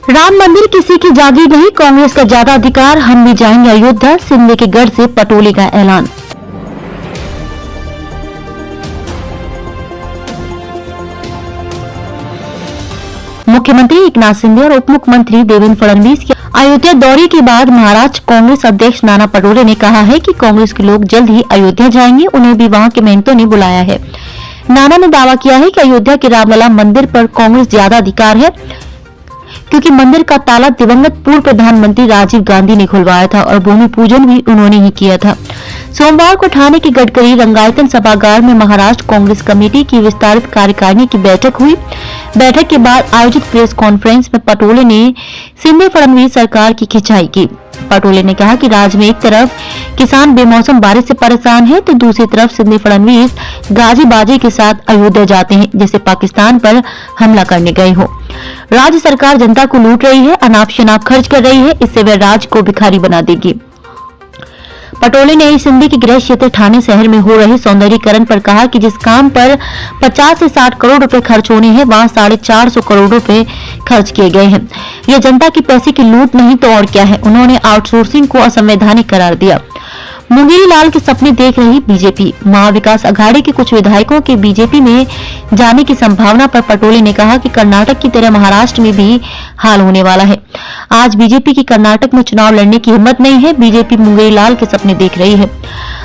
राम मंदिर किसी की जागीर नहीं, कांग्रेस का ज्यादा अधिकार, हम भी जाएंगे अयोध्या, सिंधे के गढ़ से पटोले का ऐलान। मुख्यमंत्री एकनाथ शिंदे और उप मुख्यमंत्री देवेंद्र फडणवीस के अयोध्या दौरे के बाद महाराष्ट्र कांग्रेस अध्यक्ष नाना पटोले ने कहा है कि कांग्रेस के लोग जल्द ही अयोध्या जाएंगे, उन्हें भी वहां के महंतों ने बुलाया है। नाना ने दावा किया है कि अयोध्या के रामलला मंदिर पर कांग्रेस ज्यादा अधिकार है, क्योंकि मंदिर का ताला दिवंगत पूर्व प्रधानमंत्री राजीव गांधी ने खुलवाया था और भूमि पूजन भी उन्होंने ही किया था। सोमवार को ठाणे के गडकरी रंगायतन सभागार में महाराष्ट्र कांग्रेस कमेटी की विस्तारित कार्यकारिणी की बैठक हुई। बैठक के बाद आयोजित प्रेस कॉन्फ्रेंस में पटोले ने शिंदे फडणवीस सरकार की खिंचाई की। पटोले ने कहा कि राज्य में एक तरफ किसान बेमौसम बारिश से परेशान है, तो दूसरी तरफ शिंदे फडणवीस गाजी बाजी के साथ अयोध्या जाते हैं, जैसे पाकिस्तान पर हमला करने गए हो। राज्य सरकार जनता को लूट रही है, अनाप शनाप खर्च कर रही है, इससे वह राज्य को भिखारी बना देगी। पटोले ने शिंदे के गृह क्षेत्र ठाणे शहर में हो रहे सौंदर्यीकरण पर कहा कि जिस काम पर 50 से 60 करोड़ रुपए खर्च होने हैं, वहां 450 करोड़ रुपए खर्च किए गए हैं। यह जनता की पैसे की लूट नहीं तो और क्या है। उन्होंने आउटसोर्सिंग को असंवैधानिक करार दिया। मुंगेरी लाल के सपने देख रही बीजेपी, महाविकास अघाड़ी के कुछ विधायकों के बीजेपी में जाने की संभावना पर पटोले ने कहा कि कर्नाटक की तरह महाराष्ट्र में भी हाल होने वाला है। आज बीजेपी की कर्नाटक में चुनाव लड़ने की हिम्मत नहीं है। बीजेपी मुंगेरी लाल के सपने देख रही है।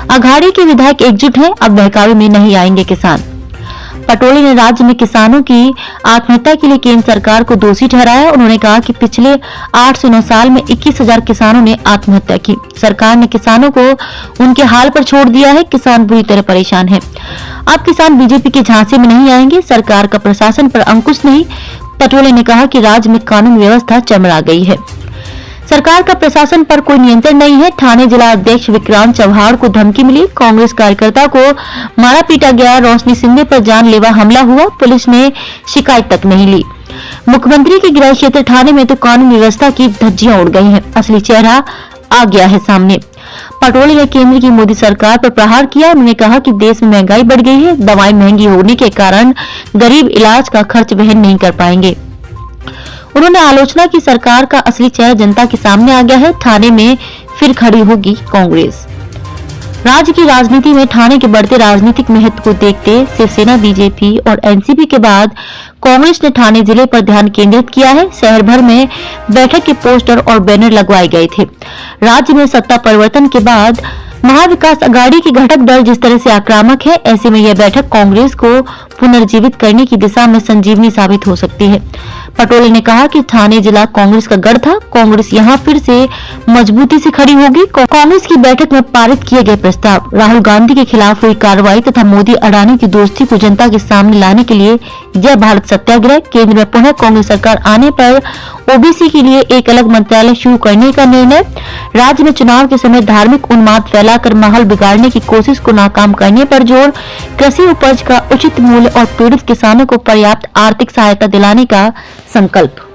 अघाड़ी के विधायक एकजुट हैं, अब बहकावे में नहीं आएंगे किसान। पटोले ने राज्य में किसानों की आत्महत्या के लिए केंद्र सरकार को दोषी ठहराया। उन्होंने कहा कि पिछले 8 से 9 साल में 21,000 किसानों ने आत्महत्या की। सरकार ने किसानों को उनके हाल पर छोड़ दिया है। किसान बुरी तरह परेशान है। अब किसान बीजेपी के झांसे में नहीं आएंगे। सरकार का प्रशासन पर अंकुश नहीं। पटोले ने कहा कि राज्य में कानून व्यवस्था चरमरा गई है। सरकार का प्रशासन पर कोई नियंत्रण नहीं है। ठाणे जिला अध्यक्ष विक्रांत चव्हाण को धमकी मिली। कांग्रेस कार्यकर्ता को मारा पीटा गया। रोशनी शिंदे पर जानलेवा हमला हुआ। पुलिस ने शिकायत तक नहीं ली। मुख्यमंत्री के गृह क्षेत्र ठाणे में तो कानून व्यवस्था की धज्जियां उड़ गई हैं। असली चेहरा आ गया है सामने। पटोले ने केंद्र की मोदी सरकार पर प्रहार किया। उन्होंने कहा कि देश में महंगाई बढ़ गई है। दवाएं महंगी होने के कारण गरीब इलाज का खर्च वहन नहीं कर पाएंगे। उन्होंने आलोचना की सरकार का असली चेहरा जनता के सामने आ गया है। ठाणे में फिर खड़ी होगी कांग्रेस। राज्य की राजनीति में ठाणे के बढ़ते राजनीतिक महत्व को देखते शिवसेना, बीजेपी और एनसीपी के बाद कांग्रेस ने ठाणे जिले पर ध्यान केंद्रित किया है। शहर भर में बैठक के पोस्टर और बैनर लगवाए गए थे। राज्य में सत्ता परिवर्तन के बाद महाविकास अघाड़ी की घटक दल जिस तरह से आक्रामक है, ऐसे में यह बैठक कांग्रेस को पुनर्जीवित करने की दिशा में संजीवनी साबित हो सकती है। पटोले ने कहा कि ठाणे जिला कांग्रेस का गढ़ था। कांग्रेस यहां फिर से मजबूती से खड़ी होगी। कांग्रेस की बैठक में पारित किए गए प्रस्ताव, राहुल गांधी के खिलाफ हुई कार्रवाई तथा मोदी अडानी की दोस्ती को जनता के सामने लाने के लिए जय भारत सत्याग्रह, केंद्र में पुनः कांग्रेस सरकार आने पर ओबीसी के लिए एक अलग मंत्रालय शुरू करने का निर्णय, राज्य में चुनाव के समय धार्मिक उन्माद फैलाकर माहौल बिगाड़ने की कोशिश को नाकाम करने पर जोर, कृषि उपज का उचित मूल्य और पीड़ित किसानों को पर्याप्त आर्थिक सहायता दिलाने का संकल्प।